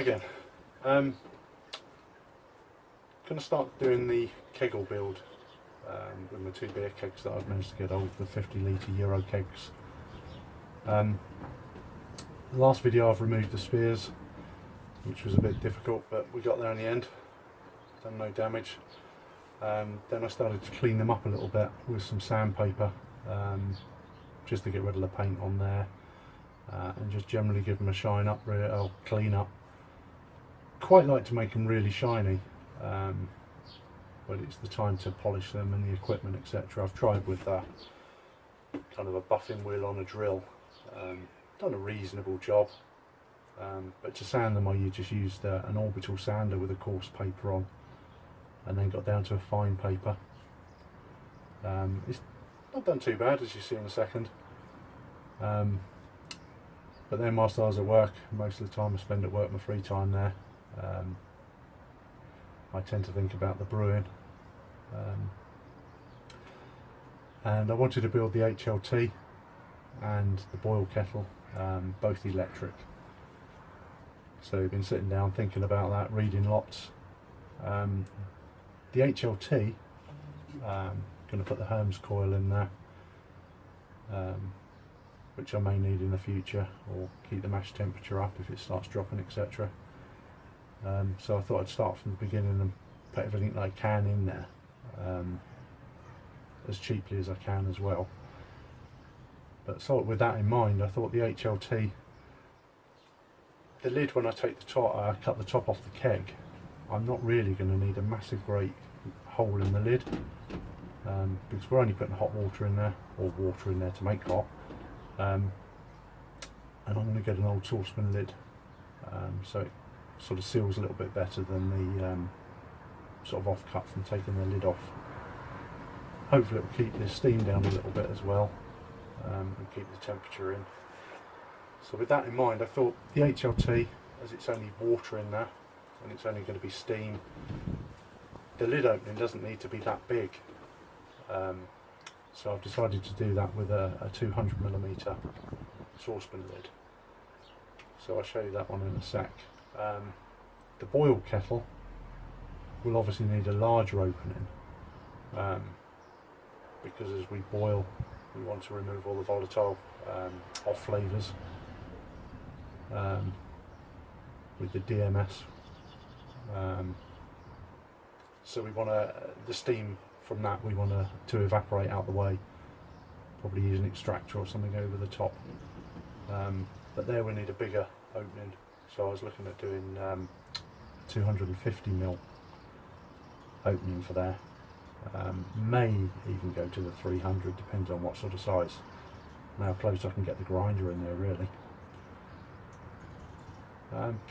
again. Going to start doing the keg build with my 2 beer kegs that I've managed to get hold of, the 50 litre Euro kegs. The last video I've removed the spears, which was a bit difficult, but we got there in the end. Done no damage. Then I started to clean them up a little bit with some sandpaper, just to get rid of the paint on there, and just generally give them a shine up, or clean up. Quite like to make them really shiny, but it's the time to polish them and the equipment, etc. I've tried with kind of a buffing wheel on a drill, done a reasonable job, but to sand them I just used an orbital sander with a coarse paper on, and then got down to a fine paper. It's not done too bad, as you see in a second, but then whilst I was at work, most of the time I spend at work, my free time there, I tend to think about the brewing, and I wanted to build the HLT and the boil kettle, both electric. So I've been sitting down thinking about that, reading lots. The HLT, going to put the Hermes coil in there, which I may need in the future, or keep the mash temperature up if it starts dropping, etc. So I thought I'd start from the beginning and put everything that I can in there, as cheaply as I can as well. But so with that in mind, I thought the HLT, the lid, when I take the top, I cut the top off the keg, I'm not really going to need a massive great hole in the lid, because we're only putting hot water in there, or water in there to make hot, and I'm going to get an old saucepan lid, so it sort of seals a little bit better than the sort of off-cut from taking the lid off. Hopefully it will keep the steam down a little bit as well, and keep the temperature in. So with that in mind, I thought the HLT, as it's only water in there and it's only going to be steam, the lid opening doesn't need to be that big, so I've decided to do that with a 200mm saucepan lid. So I'll show you that one in a sec. The boil kettle will obviously need a larger opening, because as we boil we want to remove all the volatile off flavours with the DMS, so we want the steam from that we want to evaporate out the way, probably use an extractor or something over the top, but there we need a bigger opening, so I was looking at doing 250mm opening for there. May even go to the 300, depends on what sort of size and how close I can get the grinder in there really.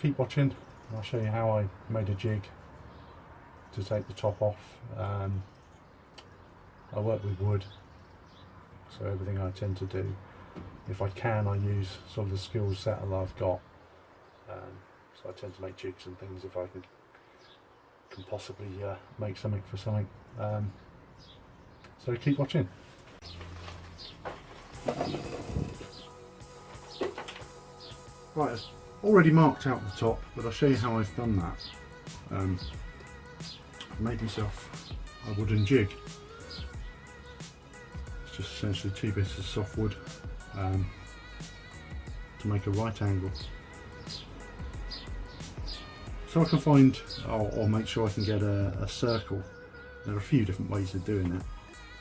Keep watching and I'll show you how I made a jig to take the top off. I work with wood, so everything I tend to do, if I can, I use sort of the skills set that I've got, so I tend to make jigs and things if I can possibly make something for something. So keep watching. Right, I've already marked out the top, but I'll show you how I've done that. I've made myself a wooden jig. It's just essentially 2 bits of softwood to make a right angle. So I can find, or make sure I can get a circle. There are a few different ways of doing it,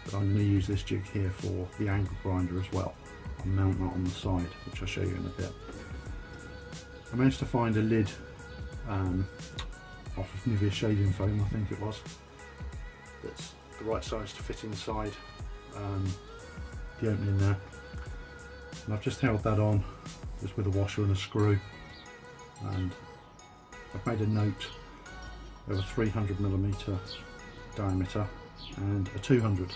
but I'm going to use this jig here for the angle grinder as well. I'll mount that on the side, which I'll show you in a bit. I managed to find a lid off of Nivea shaving foam, I think it was, that's the right size to fit inside the opening there. And I've just held that on just with a washer and a screw, and I've made a note of a 300mm diameter and a 200,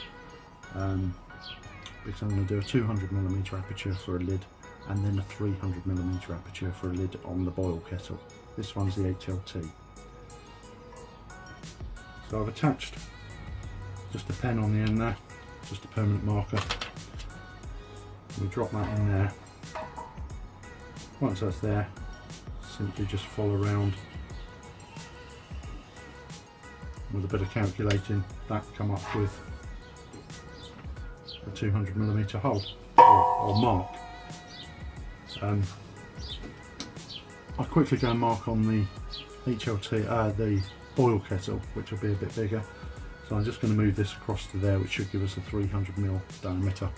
because I'm going to do a 200mm aperture for a lid and then a 300mm aperture for a lid on the boil kettle. This one's the HLT. So I've attached just a pen on the end there, just a permanent marker. We drop that in there. Once that's there, simply just follow around with a bit of calculating, that come up with a 200mm hole or mark. I quickly go and mark on the HLT, the boil kettle, which will be a bit bigger. So I'm just going to move this across to there, which should give us a 300mm diameter.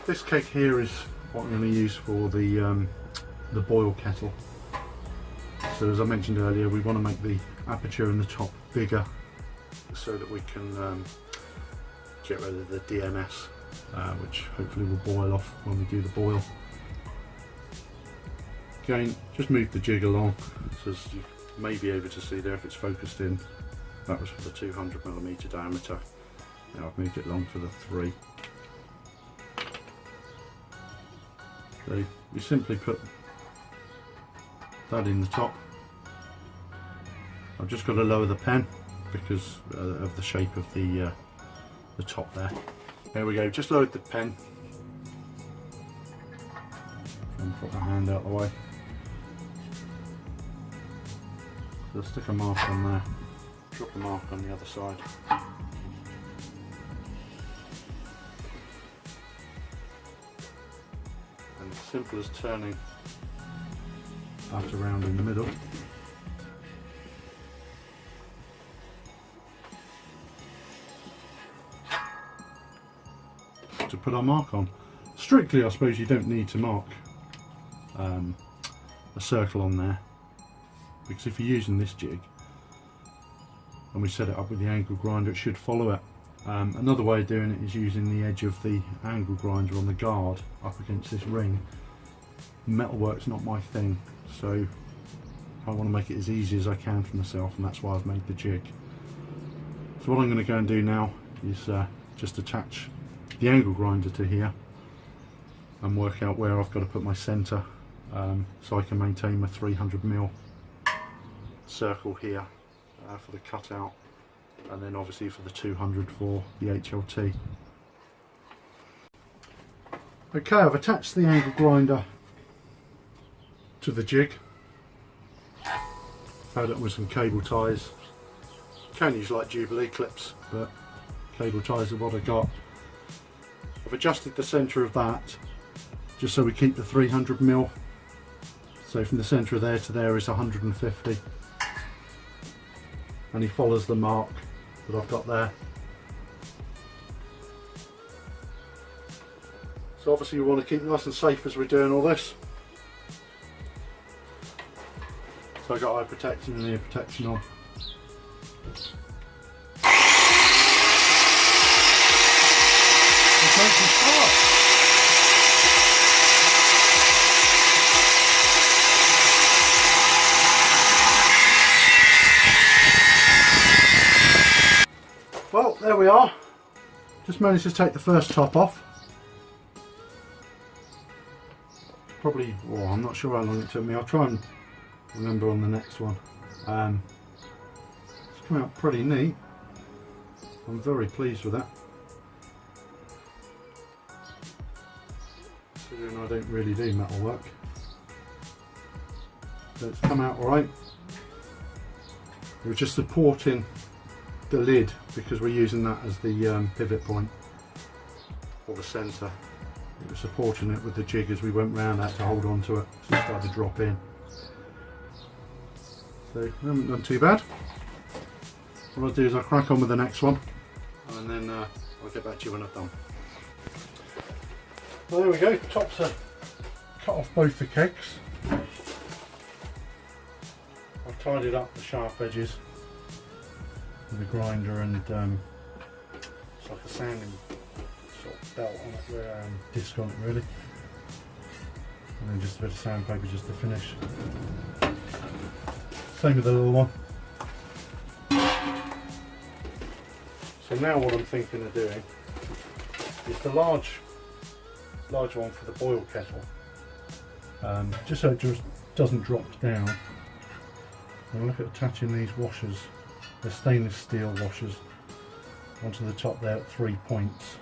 This keg here is what I'm going to use for the boil kettle. So as I mentioned earlier, we want to make the aperture in the top bigger so that we can get rid of the DMS, which hopefully will boil off when we do the boil. Again, just move the jig along, so as you may be able to see there if it's focused in. That was for the 200mm diameter. Now I've moved it along for the 3. So you simply put that in the top. I've just got to lower the pen because of the shape of the top there. There we go, just lowered the pen. And put my hand out of the way. So I'll stick a mark on there, drop a mark on the other side. And as simple as turning that around in the middle. To put our mark on. Strictly, I suppose you don't need to mark a circle on there, because if you're using this jig and we set it up with the angle grinder, it should follow it. Another way of doing it is using the edge of the angle grinder on the guard up against this ring. Metalwork's not my thing, so I want to make it as easy as I can for myself, and that's why I've made the jig. So what I'm going to go and do now is just attach the angle grinder to here and work out where I've got to put my centre, so I can maintain my 300mm circle here for the cutout, and then obviously for the 200 for the HLT. Okay, I've attached the angle grinder to the jig, fed it with some cable ties. Can use like Jubilee clips, but cable ties are what I got. I've adjusted the centre of that just so we keep the 300mm. So from the centre of there to there is 150, and he follows the mark that I've got there. So obviously we want to keep nice and safe as we're doing all this. So I've got eye protection and ear protection on. Well, there we are. Just managed to take the first top off. Probably, well, I'm not sure how long it took me. I'll try and remember on the next one. It's come out pretty neat. I'm very pleased with that. Considering I don't really do metal work. So it's come out alright. We're just supporting the lid because we're using that as the pivot point for the centre. It was supporting it with the jig as we went round. I had to hold on to it so it started to drop in. So we haven't done too bad. What I'll do is I'll crack on with the next one, and then I'll get back to you when I've done. Well, there we go, the tops are cut off both the kegs. I've tidied up the sharp edges with a grinder and it's like a sanding sort of belt on it, where disc on it really, and then just a bit of sandpaper just to finish. Same with the little one. So now what I'm thinking of doing is the large one for the boil kettle, just so it just doesn't drop down. I'm going to look at attaching these washers, the stainless steel washers, onto the top there at 3 points,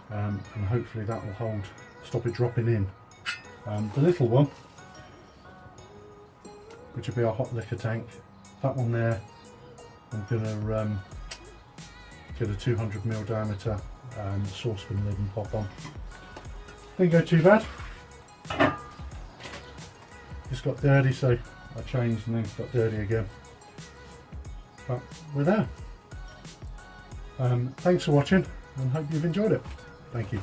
and hopefully that will stop it dropping in The little one, which will be our hot liquor tank, that one there, I'm going to get a 200mm diameter saucepan lid and pop on. Didn't go too bad. Just got dirty, so I changed and then got dirty again. But we're there. Thanks for watching and hope you've enjoyed it. Thank you.